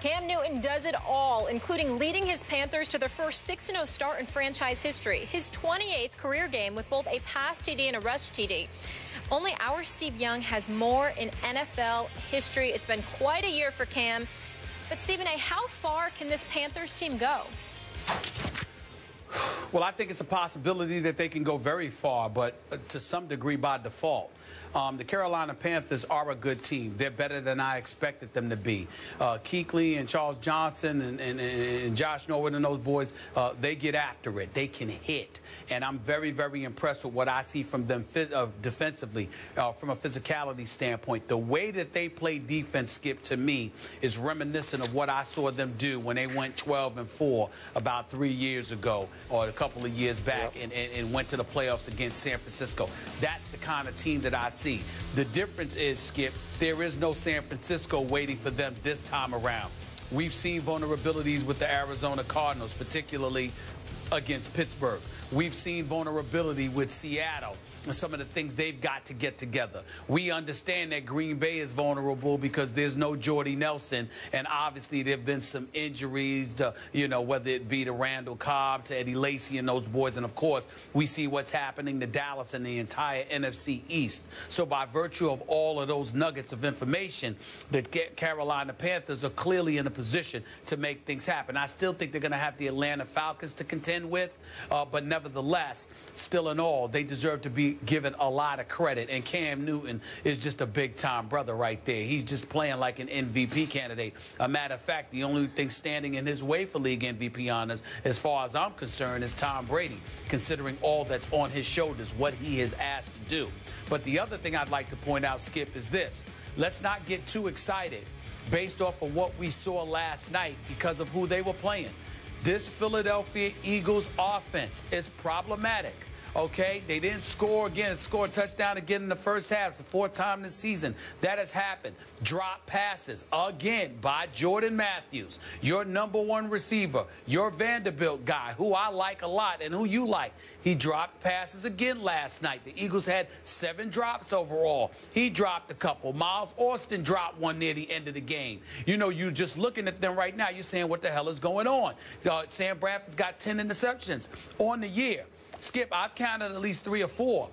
Cam Newton does it all, including leading his Panthers to their first 6-0 start in franchise history. His 28th career game with both a pass TD and a rush TD. Only our Steve Young has more in NFL history. It's been quite a year for Cam. But Stephen A., how far can this Panthers team go? Well, I think it's a possibility that they can go very far, but to some degree by default. The Carolina Panthers are a good team. They're better than I expected them to be. Kuechly and Charles Johnson and Josh Norwood and those boys, they get after it. They can hit. And I'm very, very impressed with what I see from them defensively, from a physicality standpoint. The way that they play defense, Skip, to me, is reminiscent of what I saw them do when they went 12-4 about 3 years ago or a couple of years back and went to the playoffs against San Francisco. That's the kind of team that I see. The difference is, Skip, there is no San Francisco waiting for them this time around. We've seen vulnerabilities with the Arizona Cardinals, particularly against Pittsburgh. We've seen vulnerability with Seattle and some of the things they've got to get together. We understand that Green Bay is vulnerable because there's no Jordy Nelson, and obviously there have been some injuries to, whether it be to Randall Cobb, to Eddie Lacy and those boys, and of course we see what's happening to Dallas and the entire NFC East. So by virtue of all of those nuggets of information, the Carolina Panthers are clearly in a position to make things happen. I still think they're going to have the Atlanta Falcons to contend with, but nevertheless, still in all, they deserve to be given a lot of credit, and Cam Newton is just a big-time brother right there. He's just playing like an MVP candidate. A matter of fact, the only thing standing in his way for league MVP honors, as far as I'm concerned, is Tom Brady, considering all that's on his shoulders, what he is asked to do. But the other thing I'd like to point out, Skip, is this. Let's not get too excited based off of what we saw last night because of who they were playing. This Philadelphia Eagles offense is problematic. Okay, they didn't score again, score a touchdown again in the first half. It's the fourth time this season that has happened. Drop passes again by Jordan Matthews, your #1 receiver, your Vanderbilt guy, who I like a lot and who you like. He dropped passes again last night. The Eagles had 7 drops overall. He dropped a couple. Miles Austin dropped one near the end of the game. You're just looking at them right now. You're saying, what the hell is going on? Sam Bradford's got 10 interceptions on the year. Skip, I've counted at least 3 or 4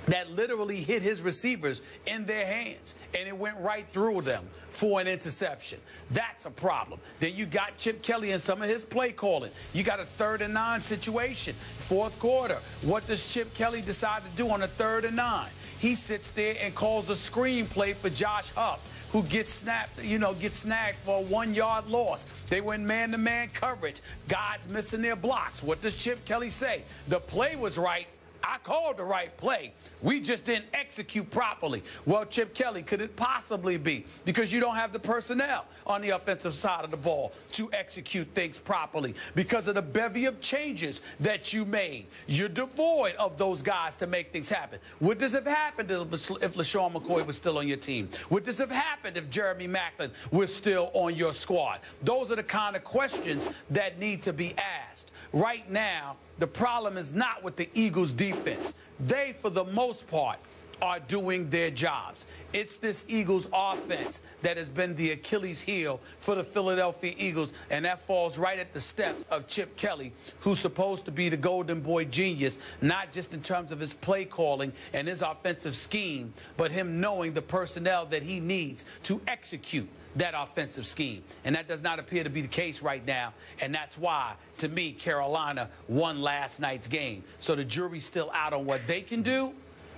that literally hit his receivers in their hands, and it went right through them for an interception. That's a problem. Then you got Chip Kelly and some of his play calling. You got a 3rd and 9 situation, 4th quarter. What does Chip Kelly decide to do on a 3rd and 9? He sits there and calls a screen play for Josh Huff, who gets snagged for a 1-yard loss. They were in man-to-man coverage. Guys missing their blocks. What does Chip Kelly say? The play was right. I called the right play. We just didn't execute properly. Well, Chip Kelly, could it possibly be because you don't have the personnel on the offensive side of the ball to execute things properly because of the bevy of changes that you made? You're devoid of those guys to make things happen. Would this have happened if LaShawn McCoy was still on your team? Would this have happened if Jeremy Maclin was still on your squad? Those are the kind of questions that need to be asked. Right now, the problem is not with the Eagles' defense. They, for the most part, are doing their jobs. It's this Eagles offense that has been the Achilles heel for the Philadelphia Eagles, and that falls right at the steps of Chip Kelly, who's supposed to be the golden boy genius, not just in terms of his play calling and his offensive scheme, but him knowing the personnel that he needs to execute that offensive scheme. And that does not appear to be the case right now, and that's why, to me, Carolina won last night's game. So the jury's still out on what they can do,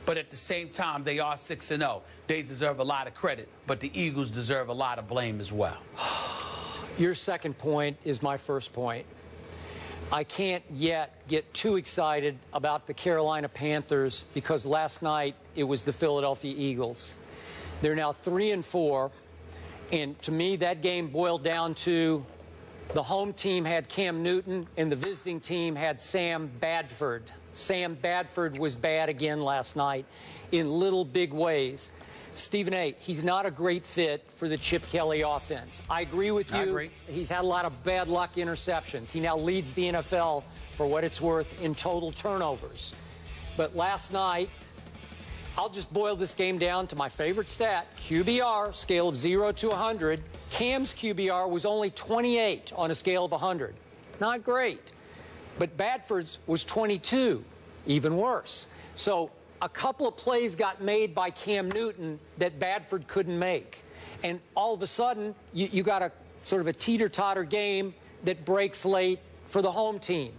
but at the same time, they are 6-0. They deserve a lot of credit, but the Eagles deserve a lot of blame as well. Your second point is my first point. I can't yet get too excited about the Carolina Panthers because last night it was the Philadelphia Eagles. They're now 3-4, and to me that game boiled down to the home team had Cam Newton and the visiting team had Sam Bradford. Sam Bradford was bad again last night in little big ways. Stephen A., he's not a great fit for the Chip Kelly offense. I agree with you. I agree. He's had a lot of bad luck interceptions. He now leads the NFL, for what it's worth, in total turnovers. But last night, I'll just boil this game down to my favorite stat, QBR, scale of 0 to 100. Cam's QBR was only 28 on a scale of 100. Not great. But Badford's was 22, even worse. So a couple of plays got made by Cam Newton that Badford couldn't make. And all of a sudden, you got a sort of a teeter-totter game that breaks late for the home team.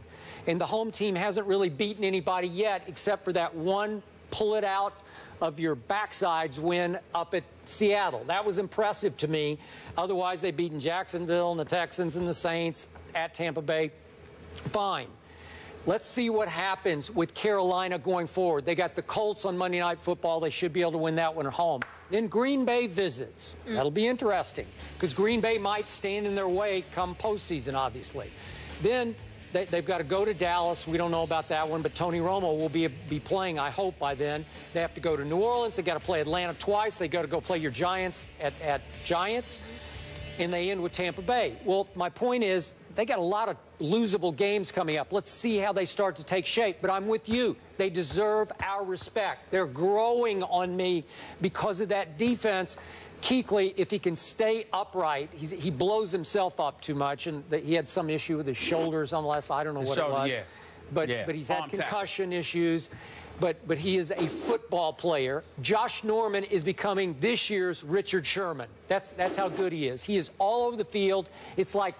And the home team hasn't really beaten anybody yet except for that one pull-it-out of your backsides win up at Seattle. That was impressive to me. Otherwise, they've beaten Jacksonville and the Texans and the Saints at Tampa Bay. Fine. Let's see what happens with Carolina going forward. They got the Colts on Monday Night Football. They should be able to win that one at home. Then Green Bay visits. That'll be interesting because Green Bay might stand in their way come postseason, obviously. Then they've got to go to Dallas. We don't know about that one, but Tony Romo will be playing, I hope, by then. They have to go to New Orleans. They got to play Atlanta twice. They got to go play your Giants at Giants, and they end with Tampa Bay. Well, my point is they got a lot of losable games coming up. Let's see how they start to take shape. But I'm with you. They deserve our respect. They're growing on me because of that defense. Kuechly, if he can stay upright, he blows himself up too much, and he had some issue with his shoulders on the last. I don't know what it was, but he's had concussion issues. But he is a football player. Josh Norman is becoming this year's Richard Sherman. That's how good he is. He is all over the field. It's like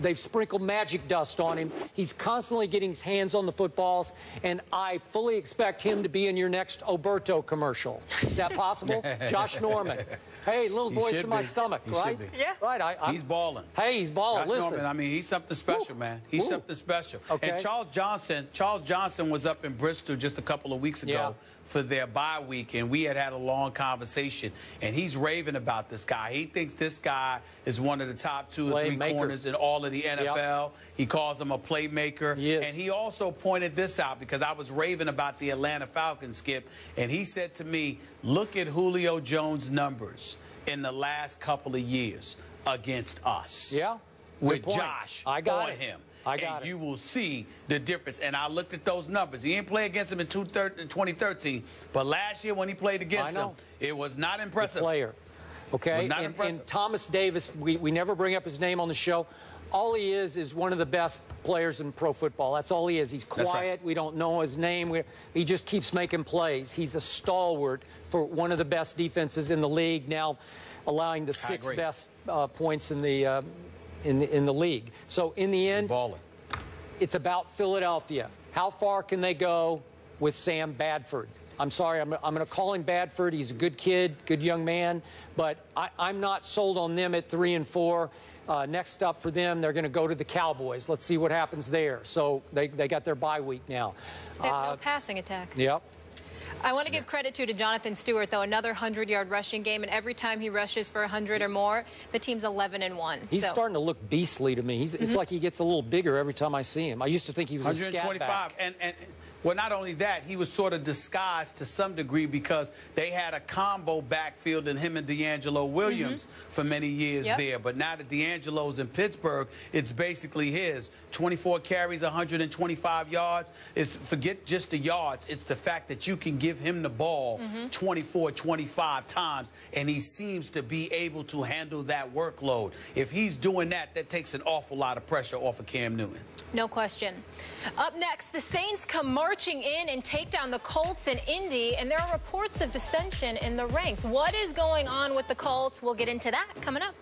they've sprinkled magic dust on him. He's constantly getting his hands on the footballs, and I fully expect him to be in your next Oberto commercial. Is that possible? Josh Norman. Hey, little voice in my stomach, right? Yeah. Right. He's balling. Hey, he's balling. Josh Listen. Norman, I mean, he's something special, man. He's something special. Okay. And Charles Johnson was up in Bristol just a couple of weeks ago for their bye week, and we had a long conversation, and he's raving about this guy. He thinks this guy is one of the top 2 or 3 corners in all of the NFL. He calls him a playmaker. And he also pointed this out because I was raving about the Atlanta Falcons, Skip, and he said to me, look at Julio Jones' numbers in the last couple of years against us. With Josh on him. And you will see the difference. And I looked at those numbers. He didn't play against him in 2013, but last year when he played against him, it was not impressive. The player. Okay, and Thomas Davis, we never bring up his name on the show. All he is one of the best players in pro football. That's all he is. He's quiet. Right. We don't know his name. He just keeps making plays. He's a stalwart for one of the best defenses in the league, now allowing the 6th best points in the league. So in the end, it's about Philadelphia. How far can they go with Sam Badford? I'm sorry, I'm going to call him Badford. He's a good kid, good young man, but I'm not sold on them at 3-4. Next up for them, they're going to go to the Cowboys. Let's see what happens there. So they got their bye week now. They have no passing attack. Yep. I want to give credit to Jonathan Stewart, though, another 100-yard rushing game, and every time he rushes for 100 or more, the team's 11-1. He's starting to look beastly to me. It's like he gets a little bigger every time I see him. I used to think he was 125. A scat back. And well, not only that, he was sort of disguised to some degree because they had a combo backfield in him and D'Angelo Williams for many years there. But now that D'Angelo's in Pittsburgh, it's basically his. 24 carries, 125 yards. Forget just the yards. It's the fact that you can give him the ball 24, 25 times, and he seems to be able to handle that workload. If he's doing that, that takes an awful lot of pressure off of Cam Newton. No question. Up next, the Saints come marching in and take down the Colts in Indy, and there are reports of dissension in the ranks. What is going on with the Colts? We'll get into that coming up.